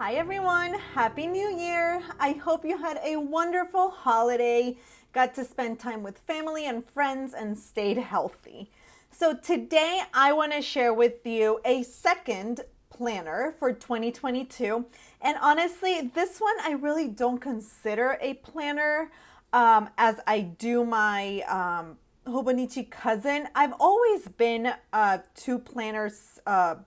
Hi everyone, Happy New Year. I hope you had a wonderful holiday, got to spend time with family and friends and stayed healthy. So today I want to share with you a second planner for 2022. And honestly, this one I really don't consider a planner as I do my Hobonichi cousin. I've always been a two planner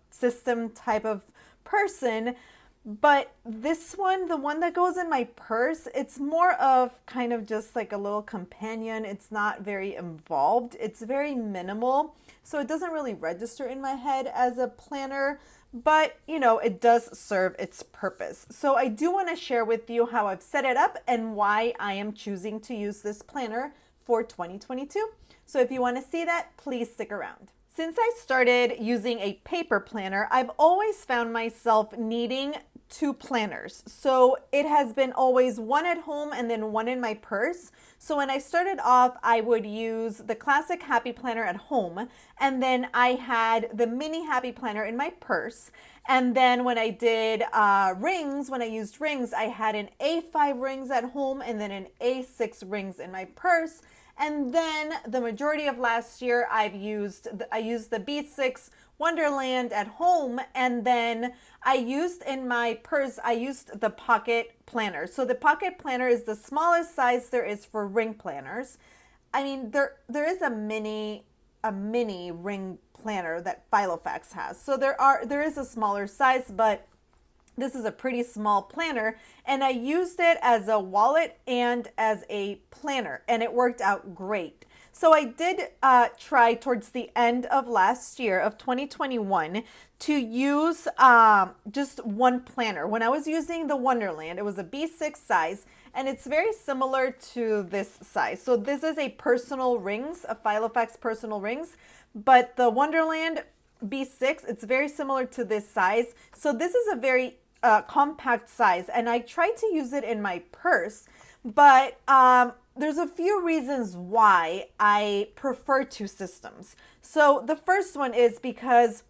system type of person. But this one, the one that goes in my purse, it's more of kind of just like a little companion. It's not very involved. It's very minimal. So it doesn't really register in my head as a planner, but it does serve its purpose. So I do want to share with you how I've set it up and why I am choosing to use this planner for 2022. So if you want to see that, please stick around. Since I started using a paper planner, I've always found myself needing two planners. So it has been always one at home and then one in my purse. So when I started off, I would use the classic Happy Planner at home, and then I had the mini Happy Planner in my purse. And then when I did rings, when I used rings, I had an A5 rings at home and then an A6 rings in my purse. And then the majority of last year, I used the B6 Wonderland at home, and then I used in my purse, I used the pocket planner. So the pocket planner is the smallest size there is for ring planners. I mean, there is a mini ring planner that Filofax has. So there is a smaller size, but this is a pretty small planner, and I used it as a wallet and as a planner, and it worked out great. So I did try towards the end of last year of 2021 to use just one planner. When I was using the Wonderland, it was a B6 size, and it's very similar to this size. So this is a personal rings, a Filofax personal rings, but the Wonderland B6, it's very similar to this size. So this is a very compact size, and I tried to use it in my purse, but there's a few reasons why I prefer two systems. So the first one is because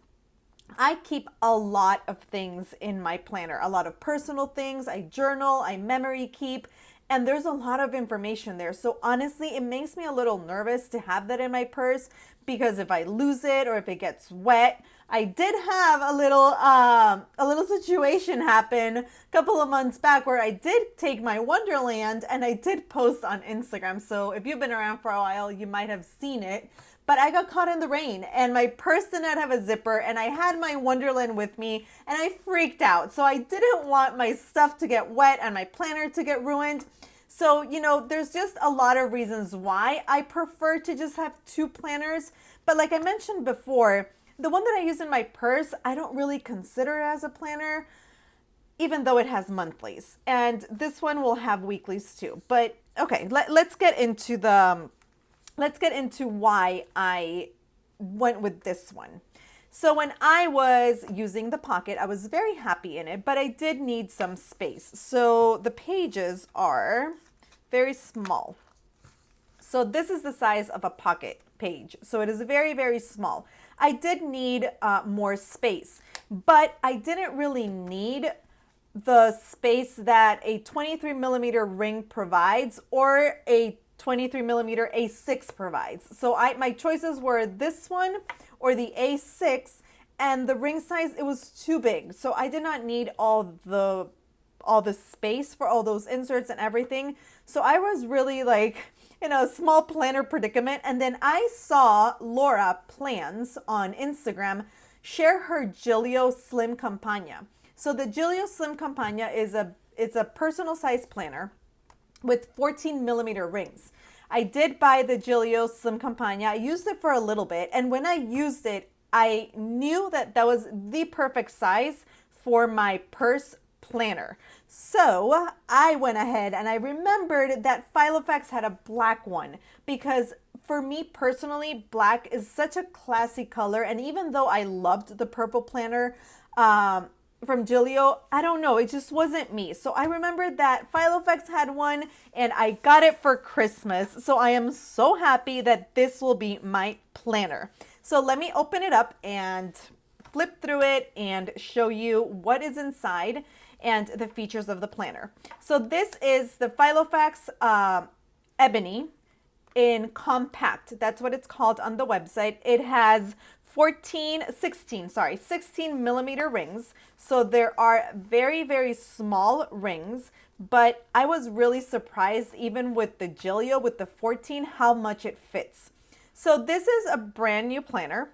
I keep a lot of things in my planner, a lot of personal things. I journal, I memory keep, and there's a lot of information there. So honestly, it makes me a little nervous to have that in my purse, because if I lose it or if it gets wet. I did have a little situation happen a couple of months back where I did take my Wonderland and I did post on Instagram. So if you've been around for a while, you might have seen it. But I got caught in the rain and my purse did not have a zipper, and I had my Wonderland with me and I freaked out. So I didn't want my stuff to get wet and my planner to get ruined. So, there's just a lot of reasons why I prefer to just have two planners. But like I mentioned before, the one that I use in my purse, I don't really consider it as a planner, even though it has monthlies. And this one will have weeklies too. But okay, let's get into why I went with this one. So when I was using the pocket, I was very happy in it, but I did need some space. So the pages are very small. So this is the size of a pocket page. So it is very, very small. I did need more space, but I didn't really need the space that a 23 millimeter ring provides or a 23 millimeter A6 provides. So my choices were this one or the A6, and the ring size, it was too big. So I did not need all the space for all those inserts and everything. So I was really like in a small planner predicament. And then I saw Laura Plans on Instagram share her Giglio Slim Campagna. So the Giglio Slim Campagna is a personal size planner with 14 millimeter rings. I did buy the Giglio Slim Campagna. I used it for a little bit, and when I used it, I knew that was the perfect size for my purse planner. So I went ahead and I remembered that Filofax had a black one, because for me personally, black is such a classy color. And even though I loved the purple planner from Giglio, I don't know, it just wasn't me. So I remembered that Filofax had one and I got it for Christmas. So I am so happy that this will be my planner. So let me open it up and flip through it and show you what is inside. and the features of the planner. So this is the Filofax Ebony in compact. That's what it's called on the website. It has 16 millimeter rings. So there are very, very small rings, but I was really surprised even with the Gilio, with the 14, how much it fits. So this is a brand new planner.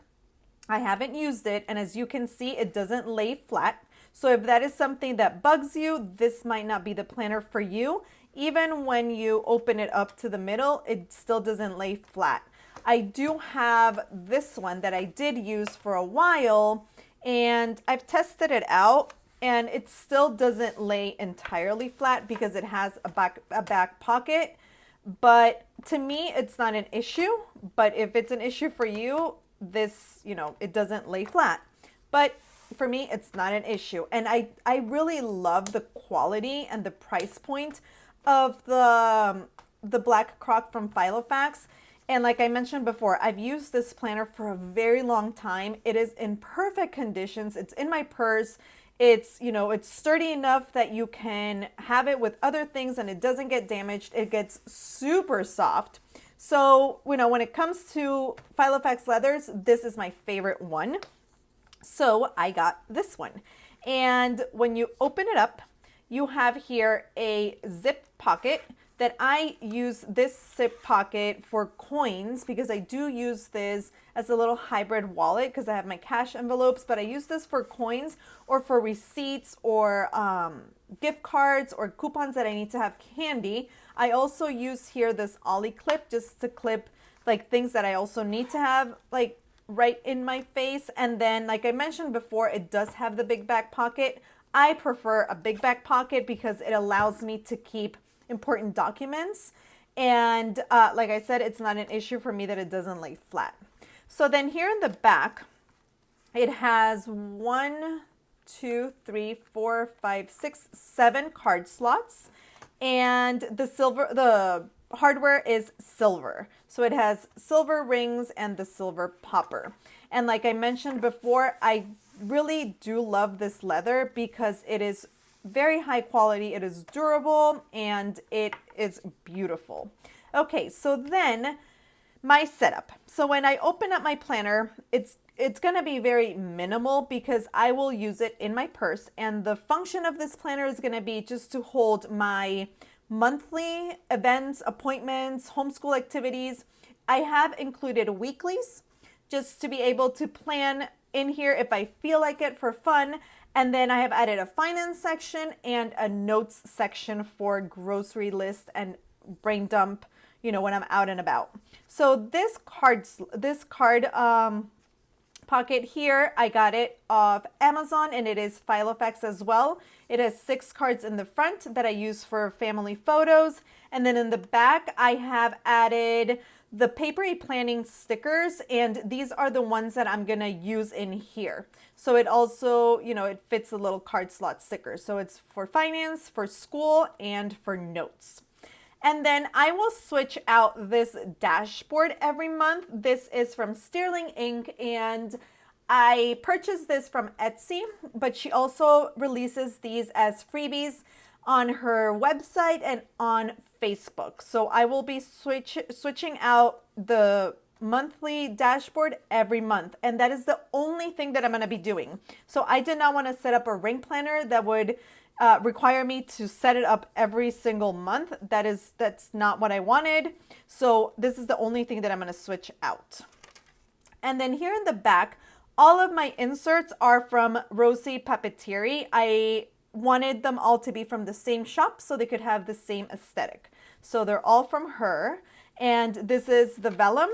I haven't used it, and as you can see, it doesn't lay flat. So if that is something that bugs you, this might not be the planner for you. Even when you open it up to the middle, it still doesn't lay flat. I do have this one that I did use for a while, and I've tested it out, and it still doesn't lay entirely flat because it has a back pocket. But to me, it's not an issue. But if it's an issue for you, this, it doesn't lay flat. But for me, it's not an issue. And I really love the quality and the price point of the Black Croc from Filofax. And like I mentioned before, I've used this planner for a very long time. It is in perfect conditions. It's in my purse. It's, it's sturdy enough that you can have it with other things and it doesn't get damaged. It gets super soft. So, when it comes to Filofax leathers, this is my favorite one. So I got this one. And when you open it up, you have here a zip pocket that I use this zip pocket for coins because I do use this as a little hybrid wallet because I have my cash envelopes, but I use this for coins or for receipts or gift cards or coupons that I need to have handy. I also use here this ollie clip just to clip like things that I also need to have like right in my face. And then like I mentioned before, it does have the big back pocket. I prefer a big back pocket because it allows me to keep important documents. And like I said, it's not an issue for me that it doesn't lay flat. So then here in the back, it has 1, 2, 3, 4, 5, 6, 7 card slots. And the hardware is silver. So it has silver rings and the silver popper. And like I mentioned before, I really do love this leather because it is very high quality, it is durable, and it is beautiful. Okay, so then my setup. So when I open up my planner, it's going to be very minimal because I will use it in my purse, and the function of this planner is going to be just to hold my monthly events, appointments, homeschool activities. I have included weeklies just to be able to plan in here if I feel like it for fun. And then I have added a finance section and a notes section for grocery list and brain dump, when I'm out and about. So this card pocket here, I got it off Amazon, and it is Filofax as well. It has 6 cards in the front that I use for family photos. And then in the back, I have added the papery planning stickers, and these are the ones that I'm gonna use in here. So it also, it fits the little card slot stickers. So it's for finance, for school, and for notes. And then I will switch out this dashboard every month. This is from Sterling Ink, and I purchased this from Etsy, but she also releases these as freebies on her website and on Facebook. So I will be switching out the monthly dashboard every month, and that is the only thing that I'm going to be doing. So I did not want to set up a ring planner that would require me to set it up every single month. That's not what I wanted. So this is the only thing that I'm going to switch out. And then here in the back, all of my inserts are from Rosie Papeterie. I wanted them all to be from the same shop so they could have the same aesthetic. So they're all from her. And this is the vellum,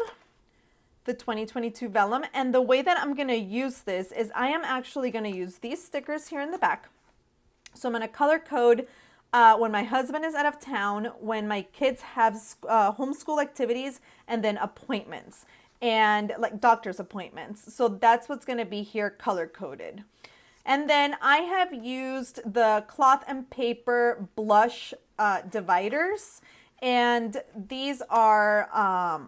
the 2022 vellum. And the way that I'm going to use this is I am actually going to use these stickers here in the back. So I'm going to color code when my husband is out of town, when my kids have homeschool activities, and then appointments and like doctor's appointments. So that's what's going to be here color coded. And then I have used the cloth and paper blush dividers, and these are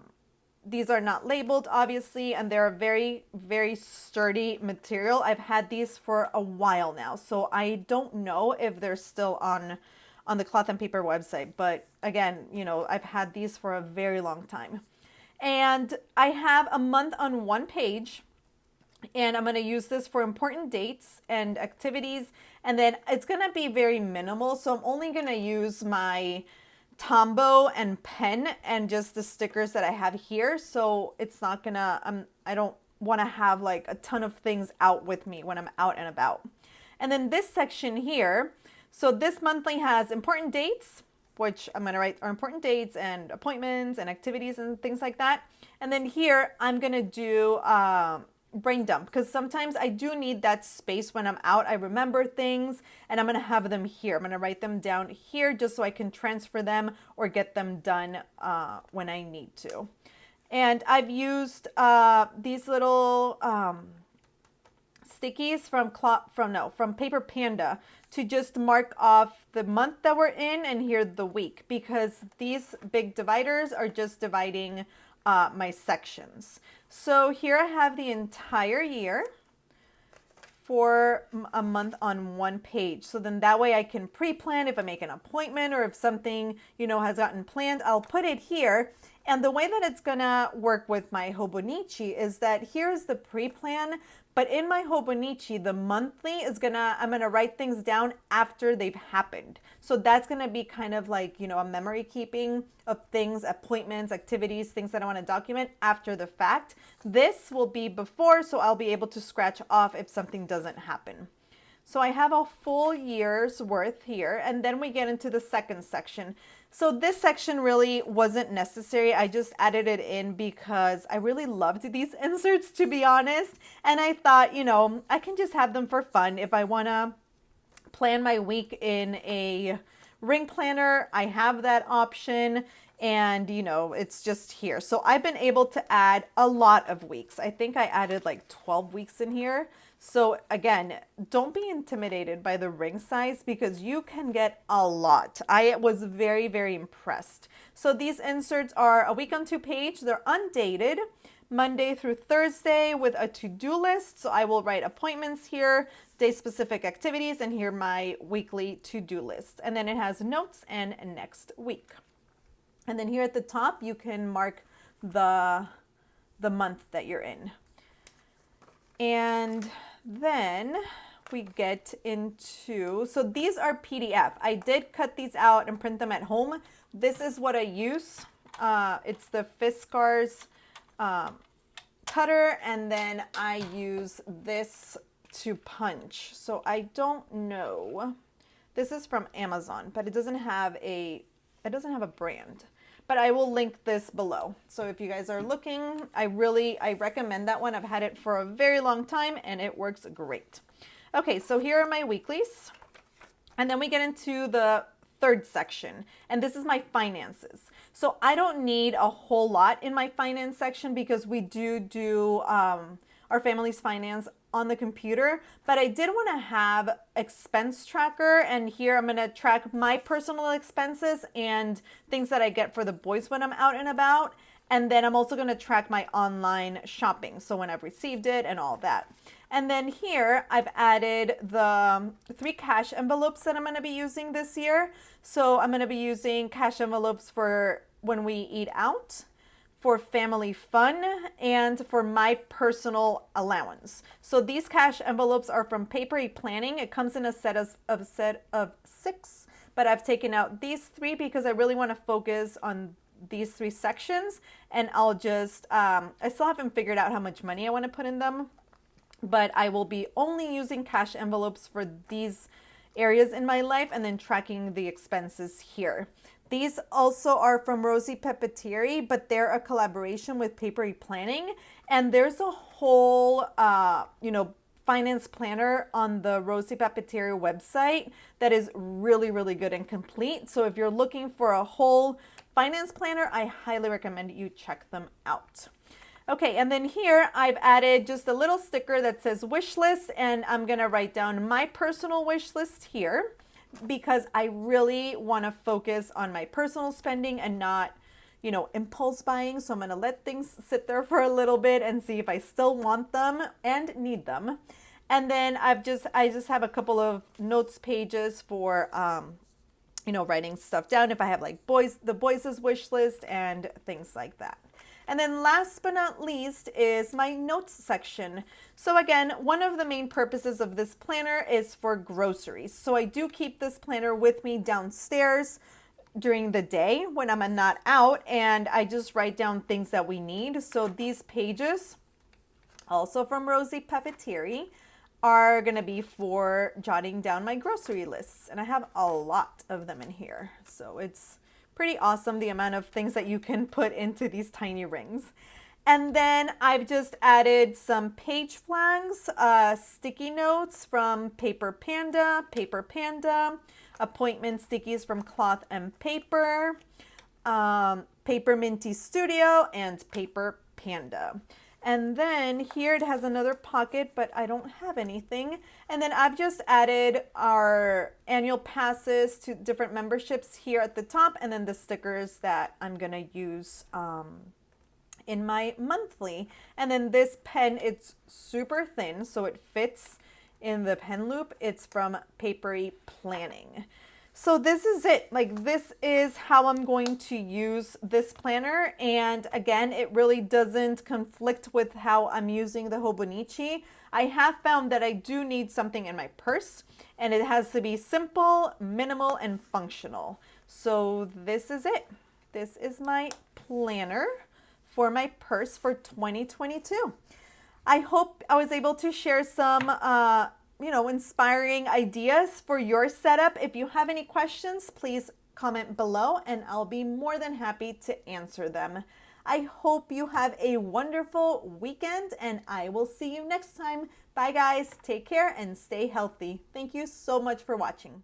these are not labeled, obviously, and they're a very, very sturdy material. I've had these for a while now, so I don't know if they're still on the Cloth and Paper website. But again, you know, I've had these for a very long time. And I have a month on one page, and I'm going to use this for important dates and activities. And then it's going to be very minimal. So I'm only going to use my Tombow and pen and just the stickers that I have here. So it's not going to, I don't want to have like a ton of things out with me when I'm out and about. And then this section here, so this monthly has important dates, which I'm going to write are important dates and appointments and activities and things like that. And then here I'm going to do brain dump, because sometimes I do need that space when I'm out. I remember things and I'm going to have them here. I'm going to write them down here just so I can transfer them or get them done when I need to. And I've used these little stickies from Paper Panda to just mark off the month that we're in and here the week, because these big dividers are just dividing my sections. So here I have the entire year for a month on one page. So then that way I can pre-plan if I make an appointment or if something, you know, has gotten planned, I'll put it here. And the way that it's gonna work with my Hobonichi is that here's the pre-plan, but in my Hobonichi, the monthly I'm gonna write things down after they've happened. So that's gonna be kind of like, you know, a memory keeping of things, appointments, activities, things that I wanna document after the fact. This will be before, so I'll be able to scratch off if something doesn't happen. So I have a full year's worth here, and then we get into the second section. So this section really wasn't necessary. I just added it in because I really loved these inserts, to be honest. And I thought, you know, I can just have them for fun. If I want to plan my week in a ring planner, I have that option. And, you know, it's just here. So I've been able to add a lot of weeks. I think I added like 12 weeks in here. So again, don't be intimidated by the ring size because you can get a lot. I was very, very impressed. So these inserts are a week on two page. They're undated, Monday through Thursday with a to-do list. So I will write appointments here, day-specific activities, and here my weekly to-do list. And then it has notes and next week. And then here at the top, you can mark the month that you're in. And then we get into, so these are PDF. I did cut these out and print them at home. This is what I use. It's the Fiskars cutter, and then I use this to punch. So I don't know. This is from Amazon, but it doesn't have a brand. But I will link this below. So if you guys are looking, I recommend that one. I've had it for a very long time and it works great. Okay, so here are my weeklies. And then we get into the third section, and this is my finances. So I don't need a whole lot in my finance section because we do our family's finance on the computer, but I did want to have expense tracker, and here I'm going to track my personal expenses and things that I get for the boys when I'm out and about. And then I'm also going to track my online shopping, so when I've received it and all that. And then here I've added the 3 cash envelopes that I'm going to be using this year. So I'm going to be using cash envelopes for when we eat out, for family fun, and for my personal allowance. So these cash envelopes are from Papery Planning. It comes in a set of 6, but I've taken out these 3 because I really want to focus on these 3 sections, and I'll just, I still haven't figured out how much money I want to put in them, but I will be only using cash envelopes for these areas in my life and then tracking the expenses here. These also are from Rosie Pepetieri, but they're a collaboration with Papery Planning, and there's a whole, finance planner on the Rosie Pepetieri website that is really, really good and complete. So if you're looking for a whole finance planner, I highly recommend you check them out. Okay, and then here I've added just a little sticker that says wish list, and I'm gonna write down my personal wish list here because I really wanna focus on my personal spending and not, impulse buying. So I'm going to let things sit there for a little bit and see if I still want them and need them. And then I just have a couple of notes pages for, writing stuff down if I have like the boys' wish list and things like that. And then last but not least is my notes section. So again, one of the main purposes of this planner is for groceries. So I do keep this planner with me downstairs during the day when I'm not out, and I just write down things that we need. So these pages, also from Rosie Pepetieri, are going to be for jotting down my grocery lists. And I have a lot of them in here. So it's pretty awesome the amount of things that you can put into these tiny rings. And then I've just added some page flags, sticky notes from Paper Panda, appointment stickies from Cloth and Paper, Paper Minty Studio, and Paper Panda. And then here it has another pocket, but I don't have anything. And then I've just added our annual passes to different memberships here at the top, and then the stickers that I'm gonna use in my monthly. And then this pen, it's super thin, so it fits in the pen loop. It's from Papery Planning. So this is it. Like, this is how I'm going to use this planner. And again, it really doesn't conflict with how I'm using the Hobonichi. I have found that I do need something in my purse, and it has to be simple, minimal, and functional. So this is it. This is my planner for my purse for 2022. I hope I was able to share some inspiring ideas for your setup. If you have any questions, please comment below and I'll be more than happy to answer them. I hope you have a wonderful weekend and I will see you next time. Bye guys, take care and stay healthy. Thank you so much for watching.